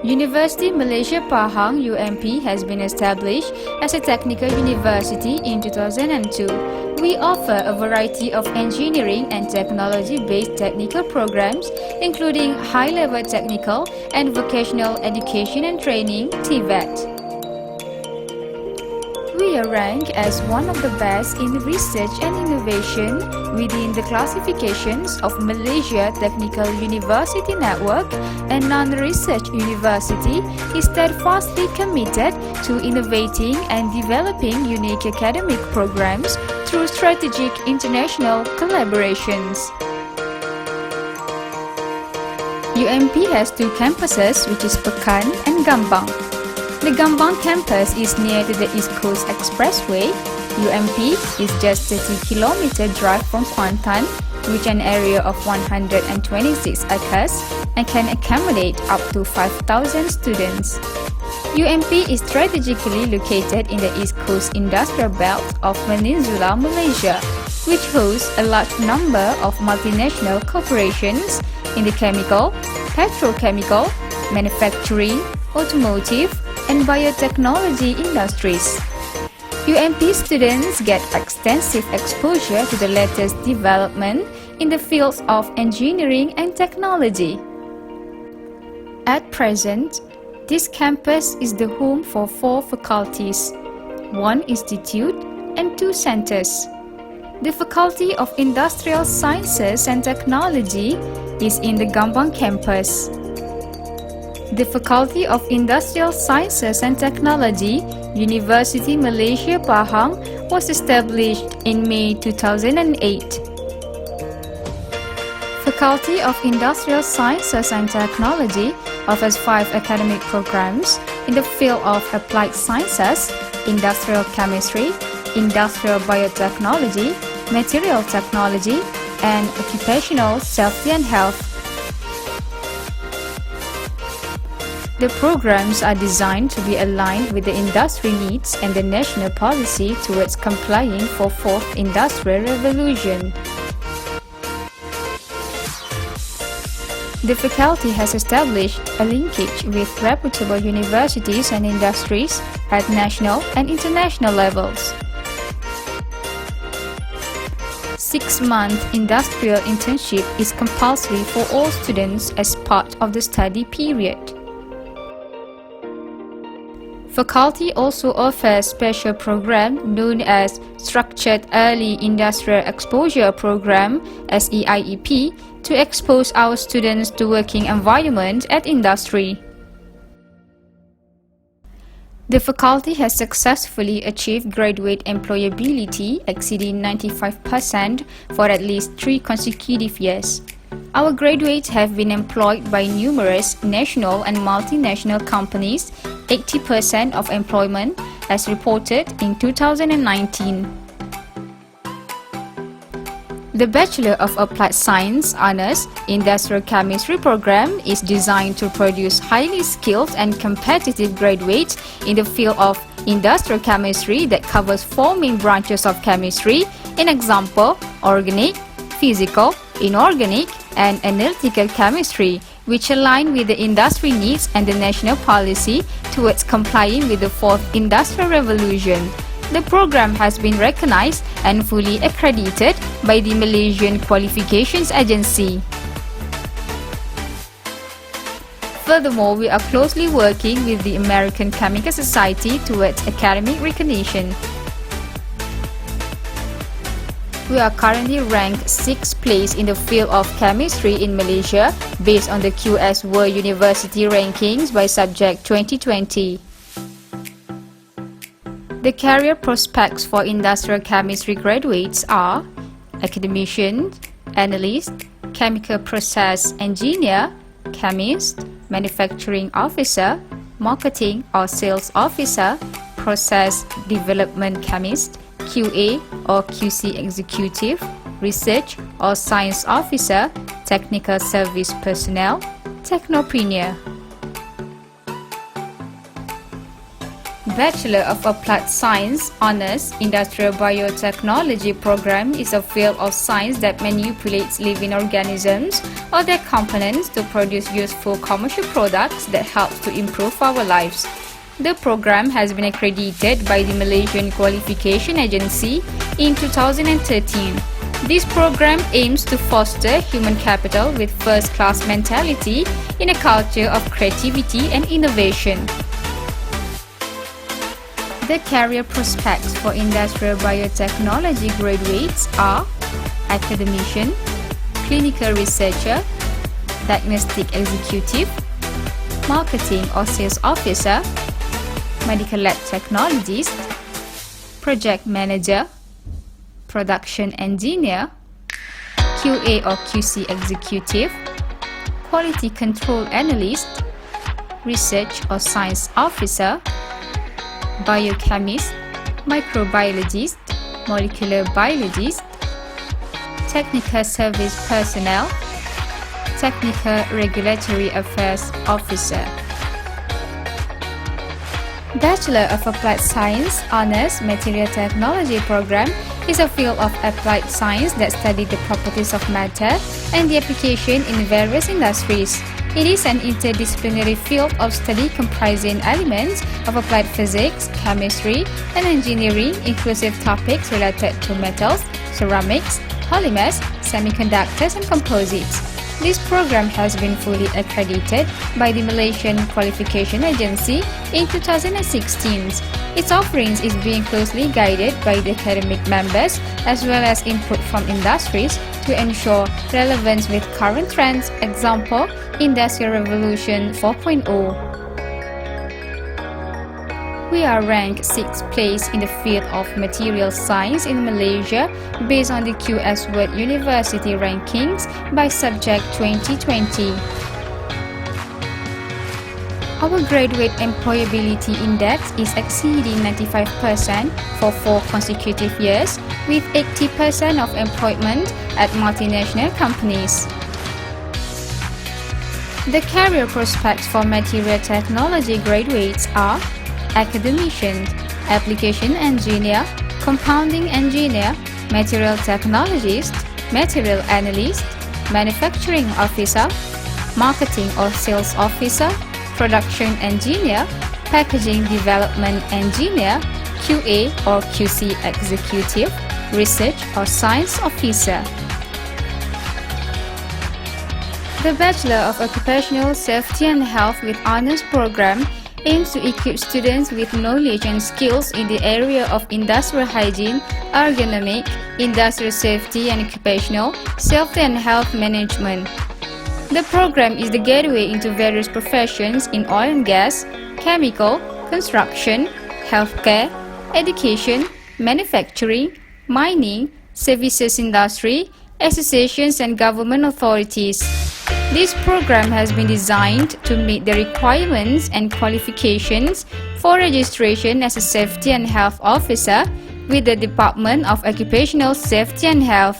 University Malaysia Pahang UMP has been established as a technical university in 2002. We offer a variety of engineering and technology-based technical programs, including high-level technical and vocational education and training (TVET). We are ranked as one of the best in research and innovation within the classifications of Malaysia Technical University Network, and non-research university is steadfastly committed to innovating and developing unique academic programs through strategic international collaborations. UMP has two campuses, which is Pekan and Gambang. The Gambang campus is near to the East Coast Expressway. UMP is just 30 km drive from Kuantan, with an area of 126 acres and can accommodate up to 5,000 students. UMP is strategically located in the East Coast Industrial Belt of Peninsula Malaysia, which hosts a large number of multinational corporations in the chemical, petrochemical, manufacturing, automotive, and biotechnology industries. UMP students get extensive exposure to the latest development in the fields of engineering and technology. At present, this campus is the home for 4 faculties, 1 institute, and 2 centers. The Faculty of Industrial Sciences and Technology is in the Gambang campus. The Faculty of Industrial Sciences and Technology, University Malaysia Pahang, was established in May 2008. Faculty of Industrial Sciences and Technology offers 5 academic programs in the field of Applied Sciences, Industrial Chemistry, Industrial Biotechnology, Material Technology, and Occupational Safety and Health. The programs are designed to be aligned with the industry needs and the national policy towards complying for 4th Industrial Revolution. The faculty has established a linkage with reputable universities and industries at national and international levels. 6-month industrial internship is compulsory for all students as part of the study period. Faculty also offers special program known as Structured Early Industrial Exposure Program (SEIEP) to expose our students to working environment at industry. The faculty has successfully achieved graduate employability exceeding 95% for at least 3 consecutive years. Our graduates have been employed by numerous national and multinational companies, 80% of employment as reported in 2019. The Bachelor of Applied Science Honours Industrial Chemistry program is designed to produce highly skilled and competitive graduates in the field of industrial chemistry that covers 4 main branches of chemistry, in example, organic, physical, inorganic, and analytical chemistry, which align with the industry needs and the national policy towards complying with the 4th Industrial Revolution. The program has been recognized and fully accredited by the Malaysian Qualifications Agency. Furthermore, we are closely working with the American Chemical Society towards academic recognition. We are currently ranked 6th place in the field of chemistry in Malaysia based on the QS World University Rankings by Subject 2020. The career prospects for industrial chemistry graduates are academician, analyst, chemical process engineer, chemist, manufacturing officer, marketing or sales officer, process development chemist, QA or QC executive, research or science officer, technical service personnel, technopreneur. Bachelor of Applied Science Honours Industrial Biotechnology program is a field of science that manipulates living organisms or their components to produce useful commercial products that help to improve our lives. The program has been accredited by the Malaysian Qualification Agency in 2013. This program aims to foster human capital with first-class mentality in a culture of creativity and innovation. The career prospects for industrial biotechnology graduates are academician, clinical researcher, diagnostic executive, marketing or sales officer, medical lab technologist, project manager, production engineer, QA or QC executive, quality control analyst, research or science officer, biochemist, microbiologist, molecular biologist, technical service personnel, technical regulatory affairs officer. Bachelor of Applied Science Honours Material Technology program is a field of applied science that studies the properties of matter and the application in various industries. It is an interdisciplinary field of study comprising elements of applied physics, chemistry, and engineering, inclusive topics related to metals, ceramics, polymers, semiconductors, and composites. This program has been fully accredited by the Malaysian Qualification Agency in 2016. Its offerings is being closely guided by the academic members as well as input from industries to ensure relevance with current trends, example, Industrial Revolution 4.0. We are ranked 6th place in the field of material science in Malaysia based on the QS World University rankings by subject 2020. Our graduate employability index is exceeding 95% for 4 consecutive years, with 80% of employment at multinational companies. The career prospects for material technology graduates are academician, application engineer, compounding engineer, material technologist, material analyst, manufacturing officer, marketing or sales officer, production engineer, packaging development engineer, QA or QC executive, research or science officer. The Bachelor of Occupational Safety and Health with Honours program aims to equip students with knowledge and skills in the area of industrial hygiene, ergonomic, industrial safety and occupational safety and health management. The program is the gateway into various professions in oil and gas, chemical, construction, healthcare, education, manufacturing, mining, services industry, associations and government authorities. This program has been designed to meet the requirements and qualifications for registration as a Safety and Health Officer with the Department of Occupational Safety and Health.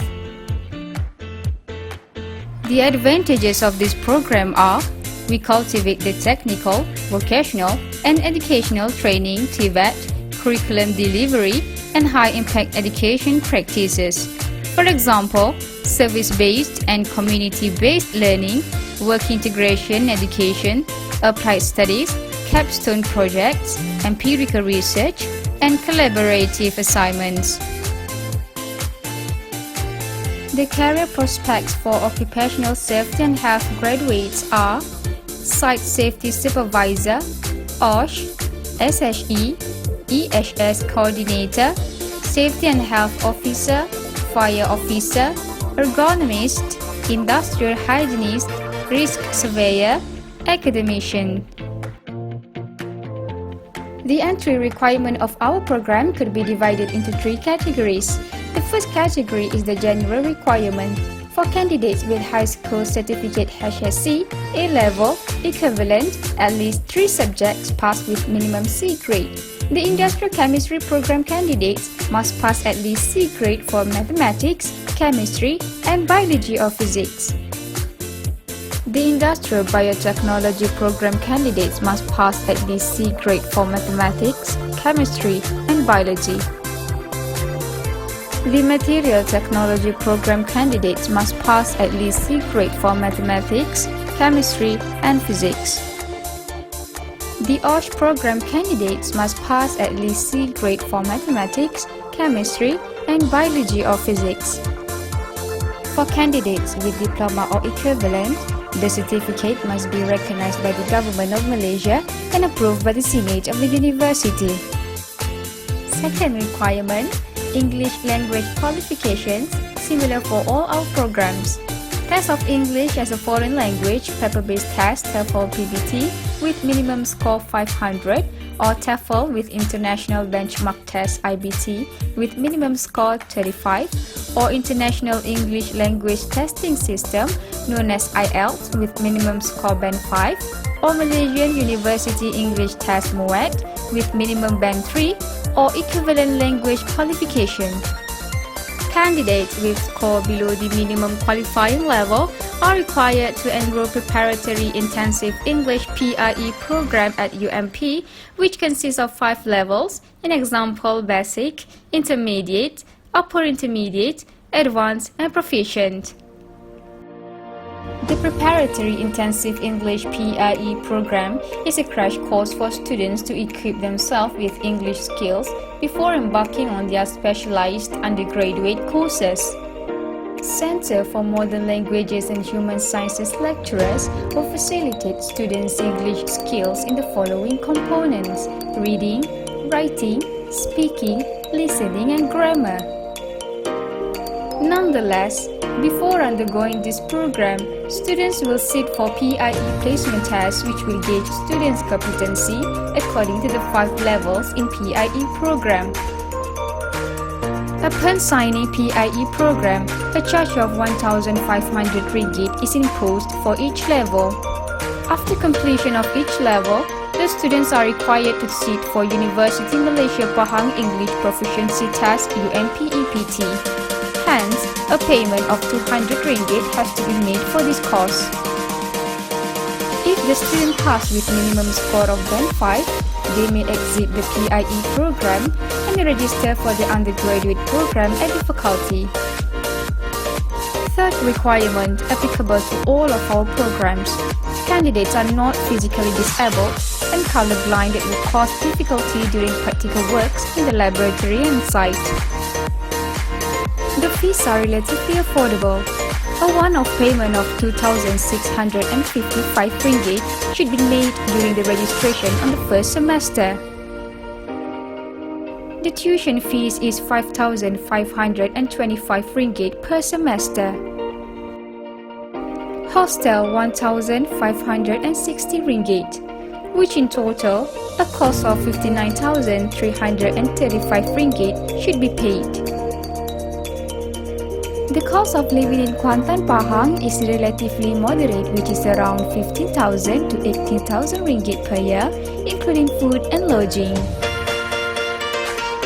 The advantages of this program are: we cultivate the technical, vocational, and educational training (TVET), curriculum delivery, and high-impact education practices. For example, service-based and community-based learning, work integration education, applied studies, capstone projects, empirical research, and collaborative assignments. The career prospects for occupational safety and health graduates are Site Safety Supervisor, OSH, SHE, EHS Coordinator, Safety and Health Officer, Fire Officer, Ergonomist, Industrial Hygienist, Risk Surveyor, Academician. The entry requirement of our program could be divided into 3 categories. The first category is the general requirement for candidates with high school certificate HSC, A-level, equivalent, at least 3 subjects passed with minimum C grade. The industrial chemistry program candidates must pass at least C grade for mathematics, chemistry, and biology or physics. The Industrial Biotechnology program candidates must pass at least C grade for mathematics, chemistry, and biology. The Material Technology program candidates must pass at least C grade for mathematics, chemistry, and physics. The OSH program candidates must pass at least C grade for mathematics, chemistry, and biology or physics. For candidates with diploma or equivalent, the certificate must be recognized by the Government of Malaysia and approved by the Senate of the university. Second requirement, English language qualifications, similar for all our programs. Test of English as a foreign language, paper-based test, TOEFL PBT with minimum score 500 or TOEFL with International Benchmark Test IBT with minimum score 35 or International English Language Testing System known as IELTS with minimum score band 5 or Malaysian University English Test MUAT with minimum band 3 or equivalent language qualification. Candidates with score below the minimum qualifying level are required to enroll preparatory intensive English PIE program at UMP, which consists of 5 levels, in example basic, intermediate, upper intermediate, advanced, and proficient. The Preparatory Intensive English PIE program is a crash course for students to equip themselves with English skills before embarking on their specialized undergraduate courses. Center for Modern Languages and Human Sciences lecturers will facilitate students' English skills in the following components: reading, writing, speaking, listening, and grammar. Nonetheless, before undergoing this program, students will sit for PIE placement tests which will gauge students' competency according to the 5 levels in PIE program. Upon signing PIE program, a charge of 1,500 ringgit is imposed for each level. After completion of each level, the students are required to sit for University Malaysia Pahang English Proficiency Test UMP-EPT. Hence, a payment of 200 ringgit has to be made for this course. If the student passes with minimum score of band 5, they may exit the PIE program and register for the undergraduate program at the faculty. Third requirement applicable to all of our programs. Candidates are not physically disabled and colorblind that will cause difficulty during practical works in the laboratory and site. The fees are relatively affordable. A one-off payment of 2,655 ringgit should be made during the registration on the first semester. The tuition fees is 5,525 ringgit per semester. Hostel 1,560 ringgit, which in total, a cost of 59,335 ringgit should be paid. The cost of living in Kuantan Pahang is relatively moderate, which is around 15,000 to 18,000 ringgit per year, including food and lodging.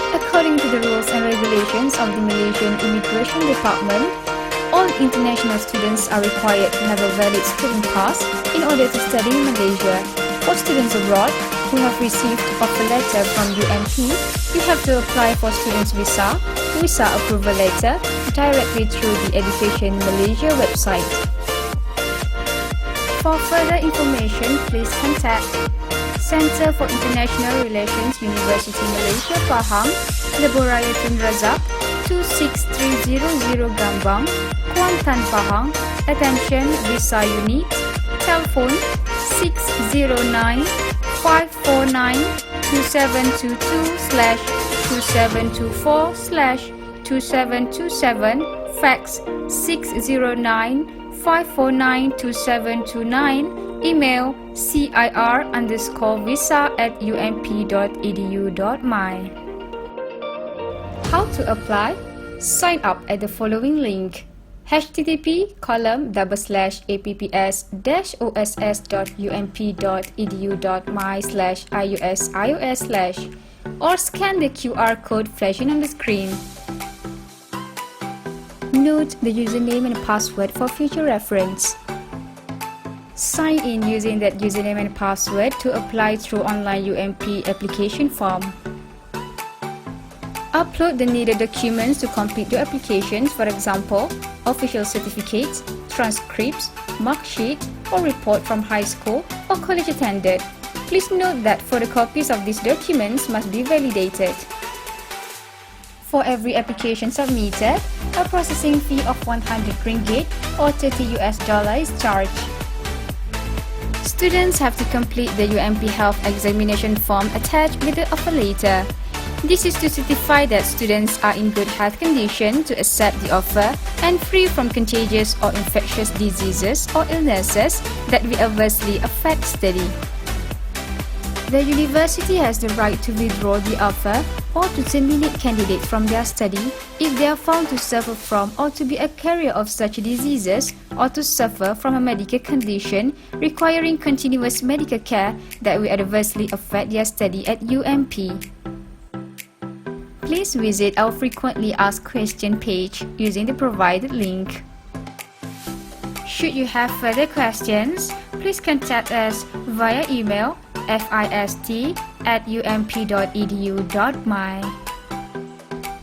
According to the rules and regulations of the Malaysian Immigration Department, all international students are required to have a valid student pass in order to study in Malaysia. For students abroad who have received offer letter from UMP, you have to apply for students visa approval letter directly through the Education Malaysia website. For further information, please contact Center for International Relations, University Malaysia Pahang, Leboraya Tun Razak, 26300 Gambang, Kuantan Pahang. Attention Visa Unit. Telephone 609-5722/2724/2727, fax 609-549-2729, email cir_visa@ump.edu.my. How to apply? Sign up at the following link: http://apps.opss.ump.edu.my/ius/, or scan the QR code flashing on the screen. Note the username and password for future reference. Sign in using that username and password to apply through online UMP application form. Upload the needed documents to complete your applications, for example, official certificates, transcripts, mark sheet, or report from high school or college attended. Please note that photocopies of these documents must be validated. For every application submitted, a processing fee of 100 ringgit or $30 is charged. Students have to complete the UMP Health Examination form attached with the offer letter. This is to certify that students are in good health condition to accept the offer and free from contagious or infectious diseases or illnesses that will adversely affect study. The university has the right to withdraw the offer or to terminate candidates from their study if they are found to suffer from or to be a carrier of such diseases or to suffer from a medical condition requiring continuous medical care that will adversely affect their study at UMP. Please visit our frequently asked question page using the provided link. Should you have further questions, please contact us via email fist@ump.edu.my.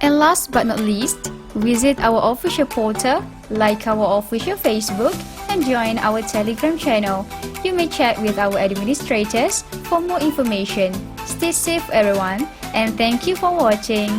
And last but not least, visit our official portal, like our official Facebook, and join our Telegram channel. You may chat with our administrators for more information. Stay safe everyone, and thank you for watching.